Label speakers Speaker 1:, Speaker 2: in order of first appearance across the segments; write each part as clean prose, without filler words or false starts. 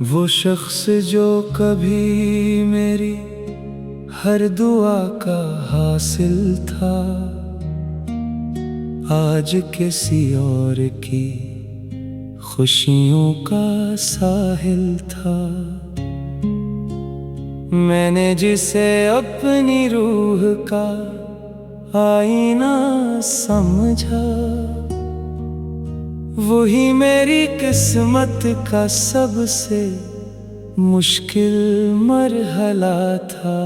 Speaker 1: वो शख्स जो कभी मेरी हर दुआ का हासिल था, आज किसी और की खुशियों का साहिल था। मैंने जिसे अपनी रूह का आईना समझा, वही मेरी किस्मत का सबसे मुश्किल मरहला था।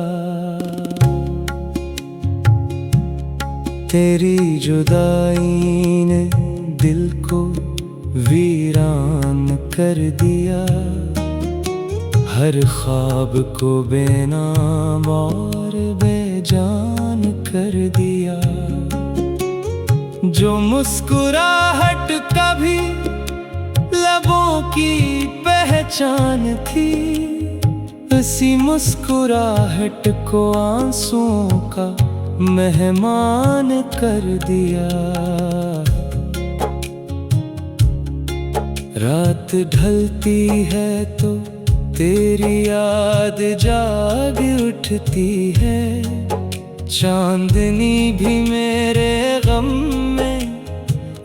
Speaker 1: तेरी जुदाई ने दिल को वीरान कर दिया, हर ख्वाब को बेनाम और बेजान कर दिया। जो मुस्कुराहट कभी लबों की पहचान थी, उसी मुस्कुराहट को आंसुओं का मेहमान कर दिया। रात ढलती है तो तेरी याद जाग उठती है, चांदनी भी मेरे गम में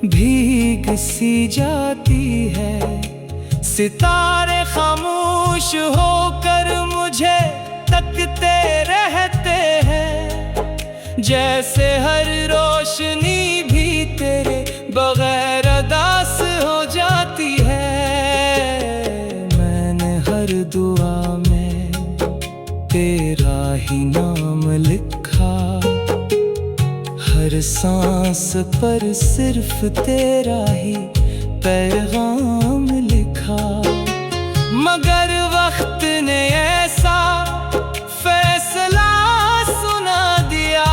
Speaker 1: भीग सी जाती है। सितारे खामोश होकर मुझे तकते रहते हैं, जैसे हर रोशनी भी तेरे बगैर अदास हो जाती है। मैंने हर दुआ में तेरा ही नाम लिखा, हर सांस पर सिर्फ तेरा ही पैगाम लिखा। मगर वक्त ने ऐसा फैसला सुना दिया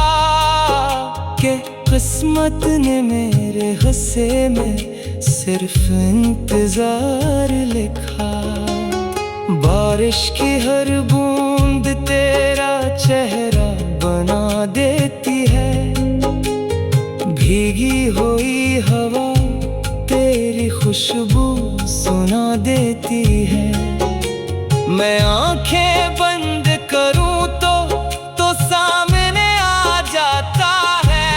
Speaker 1: कि किस्मत ने मेरे हिस्से में सिर्फ इंतजार लिखा। बारिश की हर बूंद तेरा चेहरा बना देती है, भीगी हुई हवा तेरी खुशबू सुना देती है। मैं आंखें बंद करूं तो सामने आ जाता है,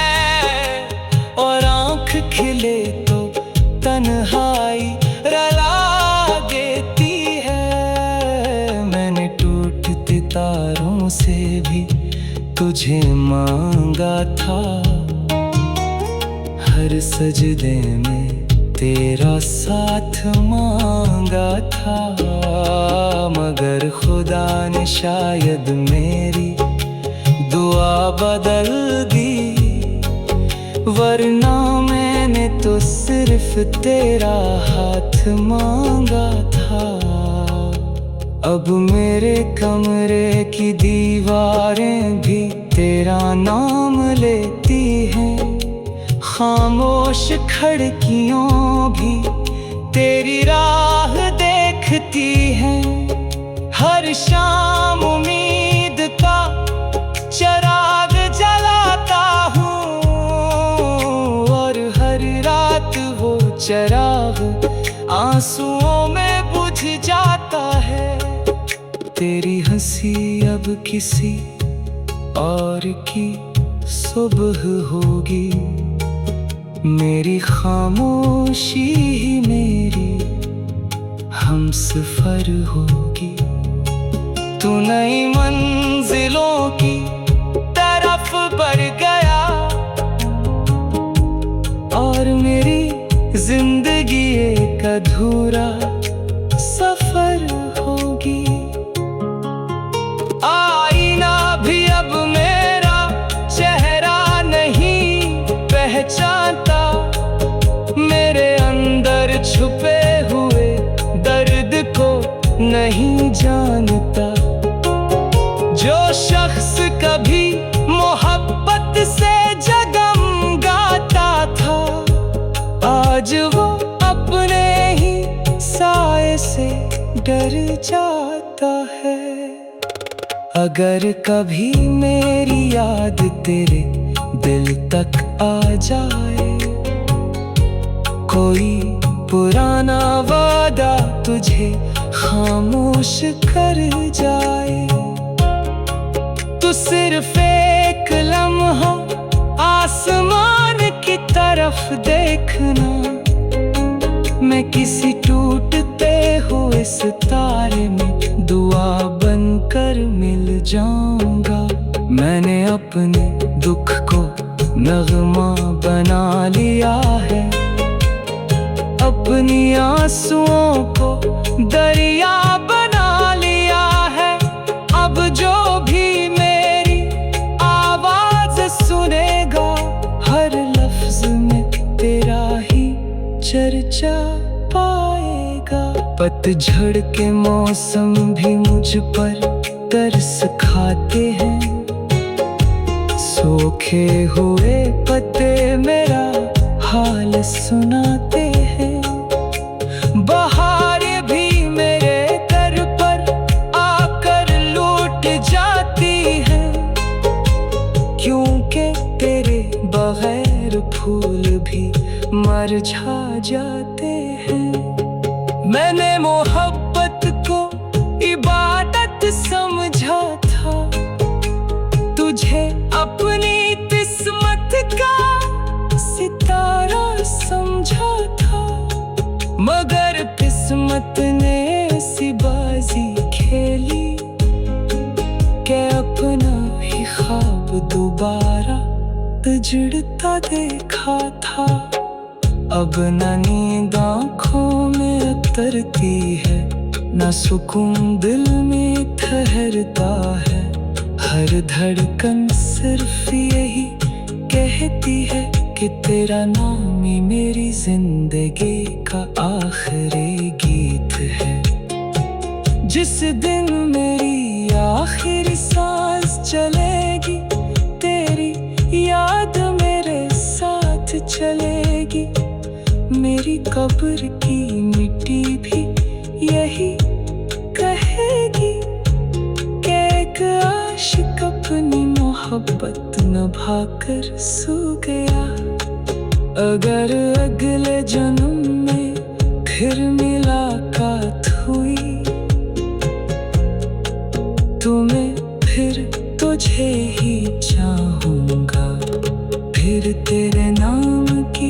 Speaker 1: और आंख खिले तो तन्हाई रुला देती है। मैंने टूटते तारों से भी तुझे मांगा था, हर सजदे में तेरा साथ मांगा था। मगर खुदा ने शायद मेरी दुआ बदल दी, वरना मैंने तो सिर्फ तेरा हाथ मांगा था। अब मेरे कमरे की दीवारें भी तेरा नाम लेती हैं, खामोश खिड़कियों भी तेरी राह देखती हैं। हर शाम उम्मीद का चिराग जलाता हूँ, और हर रात वो चिराग आंसुओं में बुझ जाता है। तेरी हंसी अब किसी और की सुबह होगी, मेरी खामोशी ही मेरी हमसफर होगी। तू नई मंजिलों की तरफ बढ़ गया, और मेरी जिंदगी एक अधूरा सफर होगी। आईना भी अब मेरा चेहरा नहीं पहचानता, मेरे अंदर छुपे हुए दर्द को नहीं जानता। जो शख्स कभी मोहब्बत से जगमगाता था, आज वो अपने ही साए से डर जाता है। अगर कभी मेरी याद तेरे दिल तक आ जाए, कोई पुराना वादा तुझे खामोश कर जाए, तो सिर्फ एक लम्हा आसमान की तरफ देखना। मैं किसी टूटते हुए सितारे में दुआ बनकर मिल जाऊंगा। मैंने अपने दुख को नगमा बना लिया है, अपनी आंसुओं को दरिया बना लिया है। अब जो भी मेरी आवाज सुनेगा, हर लफ्ज में तेरा ही चर्चा पाएगा। पतझड़ के मौसम भी मुझ पर तरस खाते हैं, सूखे हुए पत्ते मेरा हाल सुनाते हैं। बहार भी मेरे दर पर आकर लूट जाती है, क्योंकि तेरे बगैर फूल भी मरझा जाते हैं। मैंने मोहब्बत को इबादत समझा था, तुझे अपनी किस्मत का सितारा समझा था। मगर किस्मत ने ऐसी बाजी खेली कि अपना ही ख्वाब दोबारा उजड़ता देखा था। अब न नींद आँखों में उतरती है, न सुकून दिल में ठहरता है। हर धड़कन सिर्फ यही कहती है कि तेरा नाम ही मेरी जिंदगी का आखिरी गीत है। जिस दिन मेरी आखिरी सांस चलेगी, तेरी याद मेरे साथ चलेगी। मेरी कब्र की मिट्टी भी यही कहेगी कि एक आशिक अपनी मोहब्बत निभाकर सो गया। अगर अगले जन्म में फिर मुलाकात हुई, तुम्हें फिर तुझे ही चाहूंगा, फिर तेरे नाम की।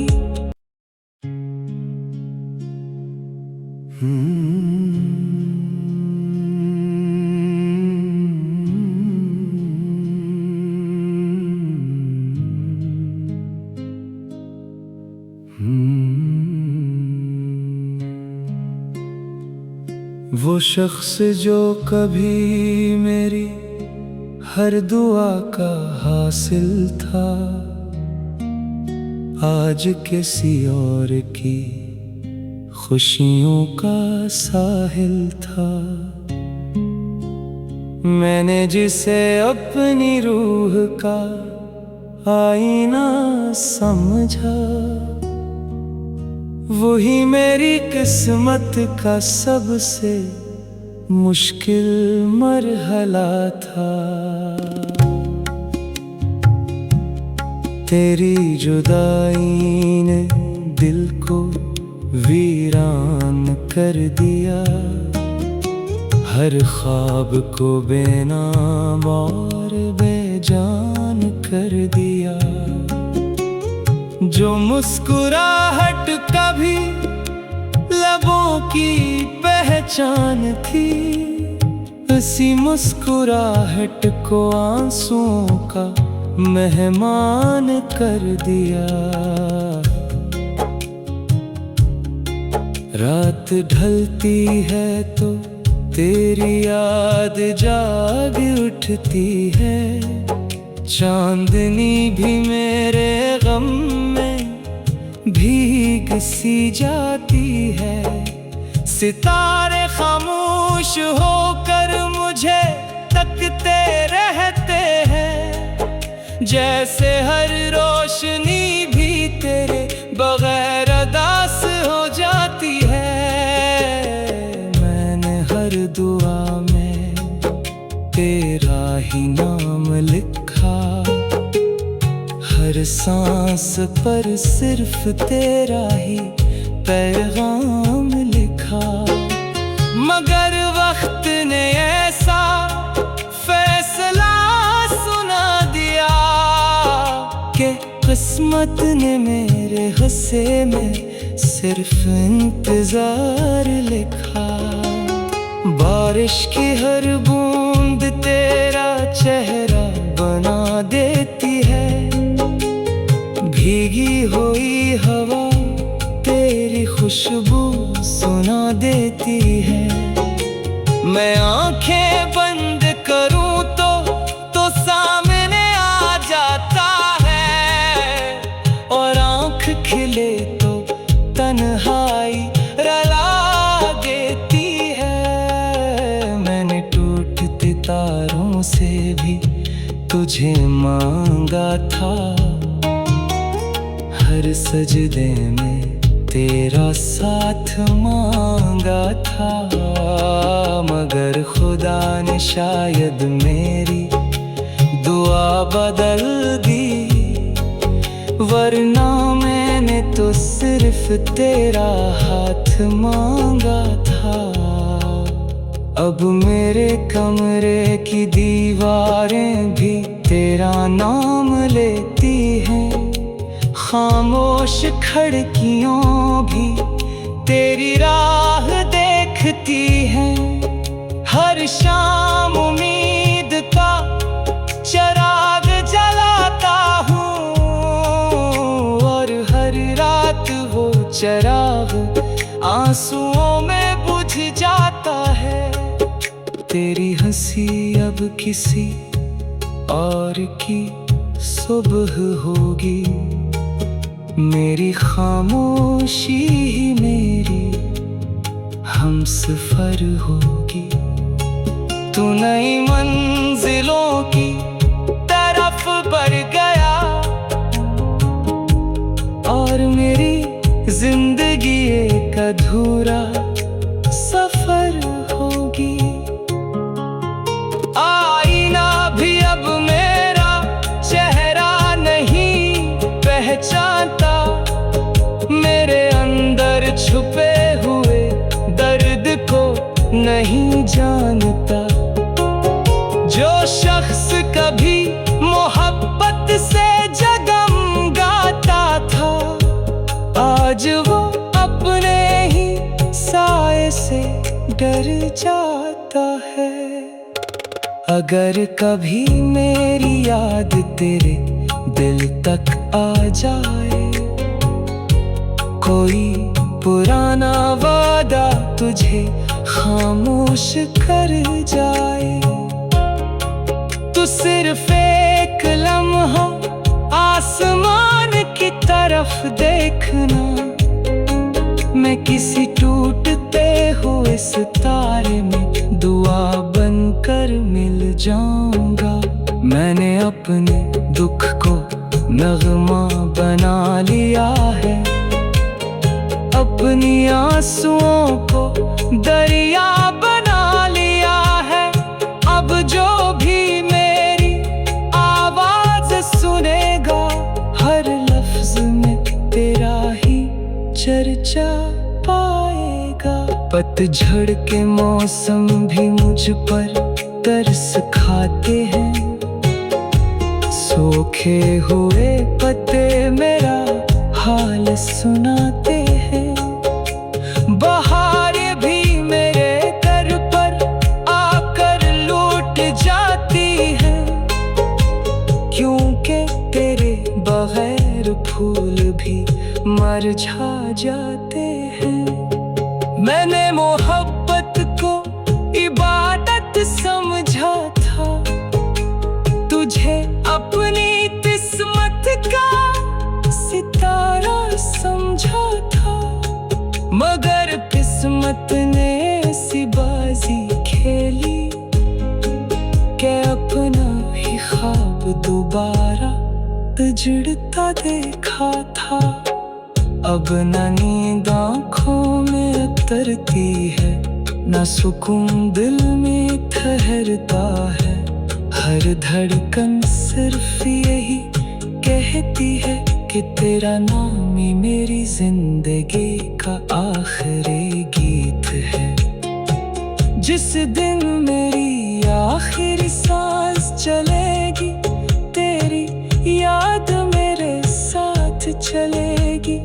Speaker 1: वो शख्स जो कभी मेरी हर दुआ का हासिल था, आज किसी और की खुशियों का साहिल था। मैंने जिसे अपनी रूह का आईना समझा, वही मेरी किस्मत का सबसे मुश्किल मरहला था। तेरी जुदाई ने दिल को वीरान कर दिया, हर ख्वाब को बेनाम और बेजान कर दिया। जो मुस्कुराहट कभी लबों की पहचान थी, उसी मुस्कुराहट को आंसुओं का मेहमान कर दिया। रात ढलती है तो तेरी याद जाग उठती है, चांदनी भी मेरे गम में भीग सी जाती है। सितारे खामोश होकर मुझे तकते रहते हैं, जैसे हर रोशनी भी तेरे बगैर अदास हो जाती है। ही नाम लिखा, हर सांस पर सिर्फ तेरा ही पैगाम लिखा। मगर वक्त ने ऐसा फैसला सुना दिया कि किस्मत ने मेरे हिस्से में सिर्फ इंतजार लिखा। बारिश की हर बूंद तेरा चेहरा बना देती है, भीगी हुई हवा तेरी खुशबू सुना देती है। मैं आंखें बंद करूं तो सामने आ जाता है, और आंख खिले तो तन्हाई रुला देती है। मैंने टूटते तारों से भी तुझे मांगा था, हर सजदे में तेरा साथ मांगा था। मगर खुदा ने शायद मेरी दुआ बदल दी, वरना मैंने तो सिर्फ तेरा हाथ मांगा था। अब मेरे कमरे की दीवारें भी तेरा नाम लेती हैं, खामोश खिड़कियों भी तेरी राह देखती हैं। हर शाम उम्मीद का चिराग जलाता हूँ, और हर रात वो चिराग आंसुओं में बुझ जाता है। तेरी हंसी अब किसी और की सुबह होगी, मेरी खामोशी ही मेरी हमसफर होगी। तू नई मंजिलों की तरफ बढ़ गया, और मेरी जिंदगी एक अधूरा सफर होगी। आईना भी अब मेरा चेहरा नहीं पहचानता, मेरे अंदर छुपे हुए दर्द को नहीं जानता। जो शख्स कभी मोहब्बत से जगमगाता था, आज वो अपने ही साए से डर जाता है। अगर कभी मेरी याद तेरे दिल तक आ जाए, कोई पुराना वादा तुझे खामोश कर जाए, तो सिर्फ एक लम्हा आसमान की तरफ देखना। मैं किसी टूटते हुए सितारे में दुआ बनकर मिल जाऊंगा। मैंने अपने दुख को नगमा बना लिया है, अपनी आंसुओं को दरिया बना लिया है। अब जो भी मेरी आवाज सुनेगा, हर लफ्ज में तेरा ही चर्चा पाएगा। पतझड़ के मौसम भी मुझ पर तरस खाते हैं, सूखे हुए पत्ते मेरा हाल सुनाते हैं। बहार भी मेरे दर पर आकर लूट जाती है, क्योंकि तेरे बगैर फूल भी मरझा जाते हैं। मैंने मोहब्बत को इबादत समझा था, तुझे अपनी किस्मत का सितारा समझा था। मगर किस्मत ने ऐसी बाजी खेली कि अपना ही ख्वाब दोबारा उजड़ता देखा था। अब न नींद आँखों में उतरती है, न सुकून दिल में ठहरता है। हर धड़कन सिर्फ यही कहती है कि तेरा नाम ही मेरी जिंदगी का आखिरी गीत है। जिस दिन मेरी आखिरी सांस चलेगी, तेरी याद मेरे साथ चलेगी।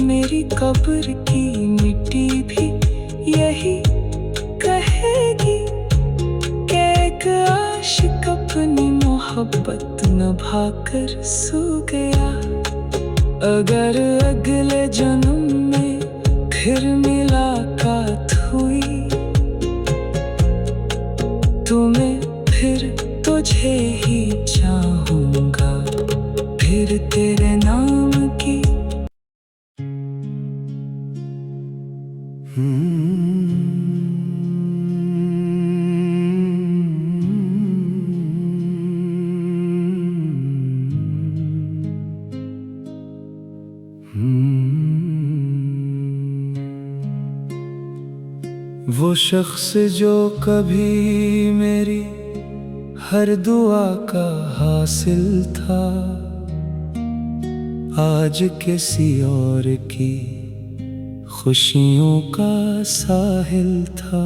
Speaker 1: मेरी कब्र की मिट्टी भी यही कहेगी कि एक आशिक अपनी मोहब्बत निभाकर सो गया। अगर अगले जन्म में फिर मुलाकात हुई, तुम्हें फिर तुझे ही चाहूंगा, फिर तेरे नाम की। वो शख्स जो कभी मेरी हर दुआ का हासिल था, आज किसी और की खुशियों का साहिल था।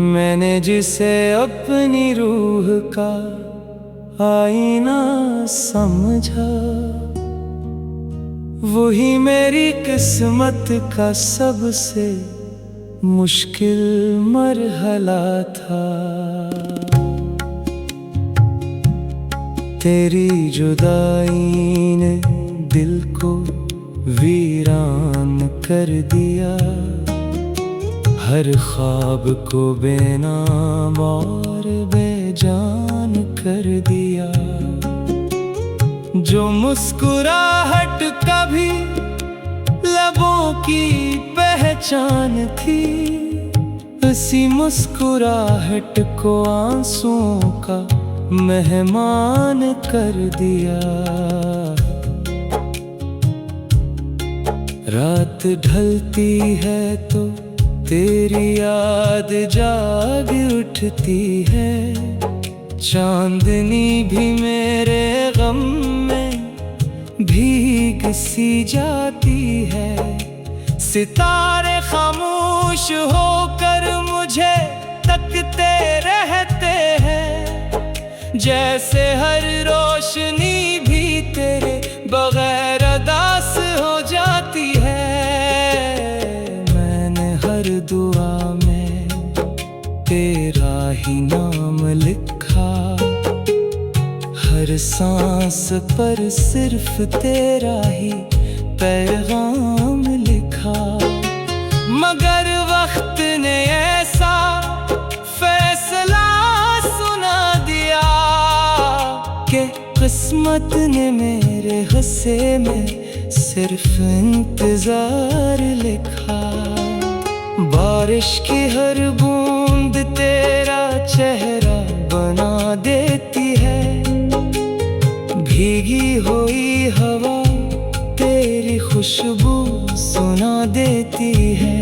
Speaker 1: मैंने जिसे अपनी रूह का आईना समझा, वही मेरी किस्मत का सबसे मुश्किल मरहला था। तेरी जुदाई ने दिल को वीरान कर दिया, हर ख्वाब को बेनाम और बेजान कर दिया। जो मुस्कुराहट कभी लबों की पहचान थी, उसी मुस्कुराहट को आंसुओं का मेहमान कर दिया। रात ढलती है तो तेरी याद जाग उठती है, चांदनी भी मेरे गम में भीग सी जाती है। सितारे खामोश होकर मुझे तकते रहते हैं, जैसे हर रोशनी भी तेरे बगैर अदास हो जाती है। मैंने हर दुआ में तेरा ही नाम लिखा, हर सांस पर सिर्फ तेरा ही पैगाम लिखा। मगर वक्त ने ऐसा फैसला सुना दिया कि किस्मत ने मेरे हिस्से में सिर्फ इंतजार लिखा। बारिश की हर बूंद तेरा चेहरा बना देती है, भीगी हुई हवा तेरी खुशबू सुना देती है।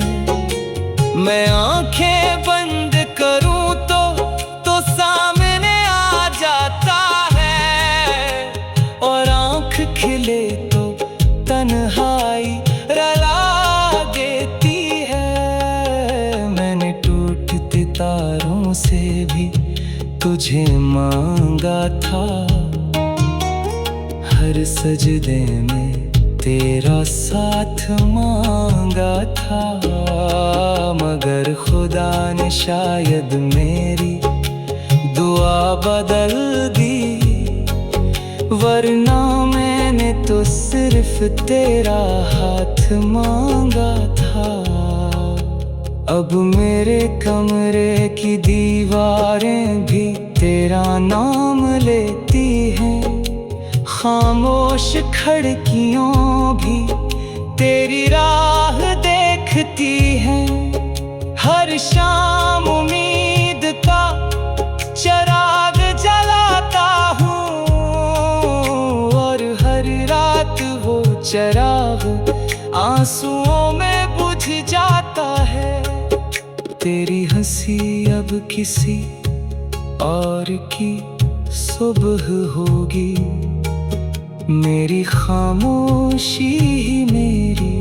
Speaker 1: मैं आंखें बंद करूं तो सामने आ जाता है, और आंख खिले तो तन्हाई रुला देती है। मैंने टूटते तारों से भी तुझे मांगा था, हर सजदे में तेरा साथ मांगा था। मगर खुदा ने शायद मेरी दुआ बदल दी, वरना मैंने तो सिर्फ तेरा हाथ मांगा था। अब मेरे कमरे की दीवारें भी तेरा नाम लेती हैं, खामोश खिड़कियों भी तेरी राह देखती हैं। हर शाम उम्मीद का चिराग जलाता हूँ, और हर रात वो चिराग आंसुओं में बुझ जाता है। तेरी हंसी अब किसी और की सुबह होगी। मेरी खामोशी ही मेरी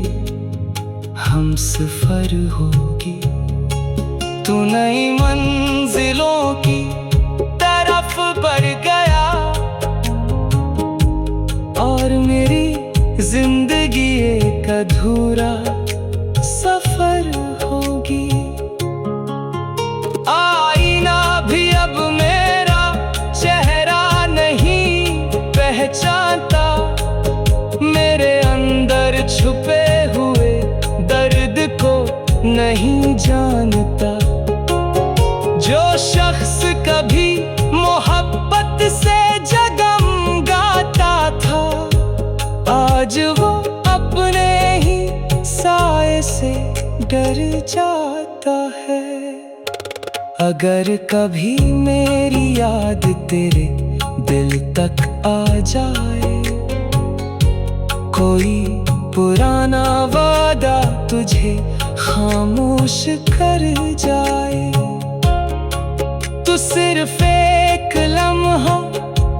Speaker 1: हमसफर होगी। तू नई मंजिलों की तरफ बढ़ गया और मेरी जिंदगी एक अधूरा सफर होगी। आईना भी अब मेरा चेहरा नहीं पहचानता, मेरे अंदर छुपे हुए दर्द को नहीं जानता। जो शख्स कभी मोहब्बत से जगमगाता था, आज वो अपने ही साए से डर जाता है। अगर कभी मेरी याद तेरे दिल तक आ जाए, कोई पुराना वादा तुझे खामोश कर जाए, तो सिर्फ एक लम्हा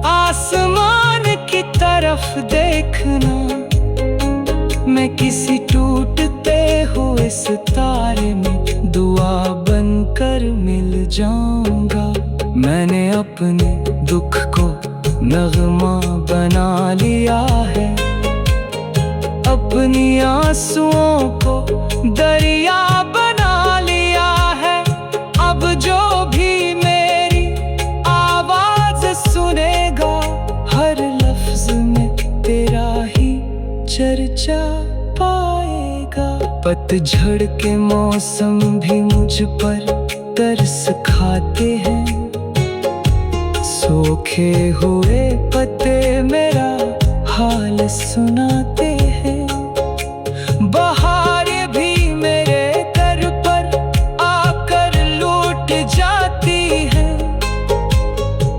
Speaker 1: आसमान की तरफ देखना। मैं किसी टूटते हुए सितारे में दुआ बनकर मिल जाऊंगा। मैंने अपने दुख को नगमा बना लिया है, अपनी आंसुओं को दरिया बना लिया है। अब जो भी मेरी आवाज सुनेगा, हर लफ्ज में तेरा ही चर्चा पाएगा। पतझड़ के मौसम भी मुझ पर तरस खाते हैं, सूखे हुए पत्ते मेरा हाल सुनाते हैं। बहार भी मेरे दर पर आकर लूट जाती है,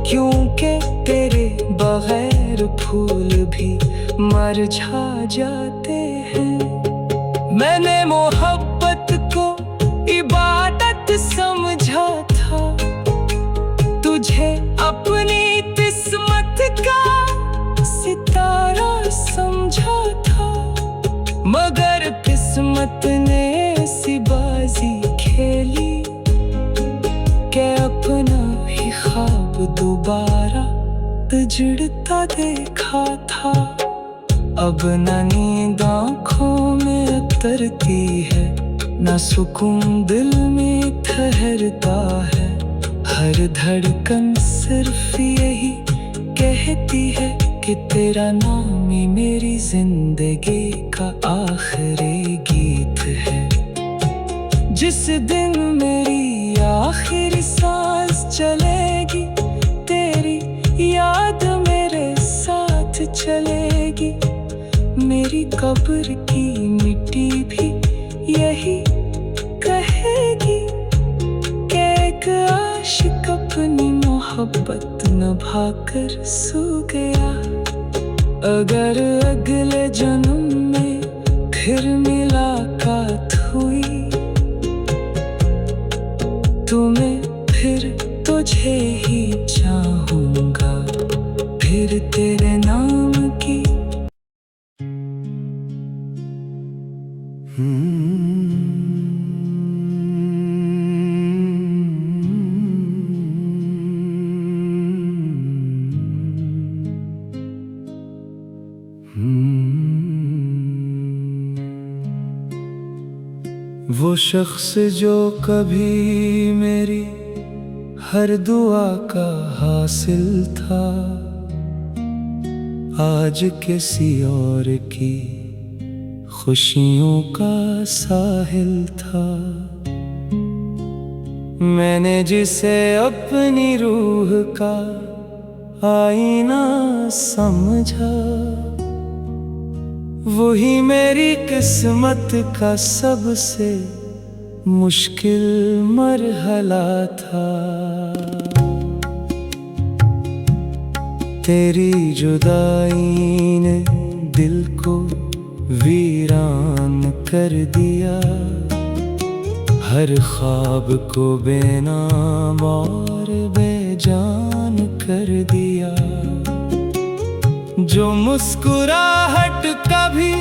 Speaker 1: क्योंकि तेरे बगैर फूल भी मरझा जाते हैं। मैंने मोहब्बत को इबादत समझा था, तुझे अपनी किस्मत का सितारा समझा था, मगर किस्मत ने ऐसी बाजी खेली कि अपना ही ख्वाब दोबारा उजड़ता देखा था। अब न नींद आँखों में उतरती है, न सुकून दिल में ठहरता है। हर धड़कन सिर्फ यही कहती है कि तेरा नाम ही मेरी जिंदगी का आखिरी गीत है। जिस दिन मेरी आखिरी सांस चलेगी, तेरी याद मेरे साथ चलेगी। मेरी कब्र की मिट्टी भी यही कहेगी कि एक आशिक अपनी मोहब्बत निभाकर सो गया। अगर अगले जन्म में फिर मुलाकात हुई, तो मैं फिर तुझे ही चाहूंगा, फिर तेरे नाम की। वो शख्स जो कभी मेरी हर दुआ का हासिल था, आज किसी और की खुशियों का साहिल था। मैंने जिसे अपनी रूह का आईना समझा, वही मेरी किस्मत का सबसे मुश्किल मरहला था। तेरी जुदाई ने दिल को वीरान कर दिया, हर ख्वाब को बेनाम और बेजान कर दिया। जो मुस्कुराहट कभी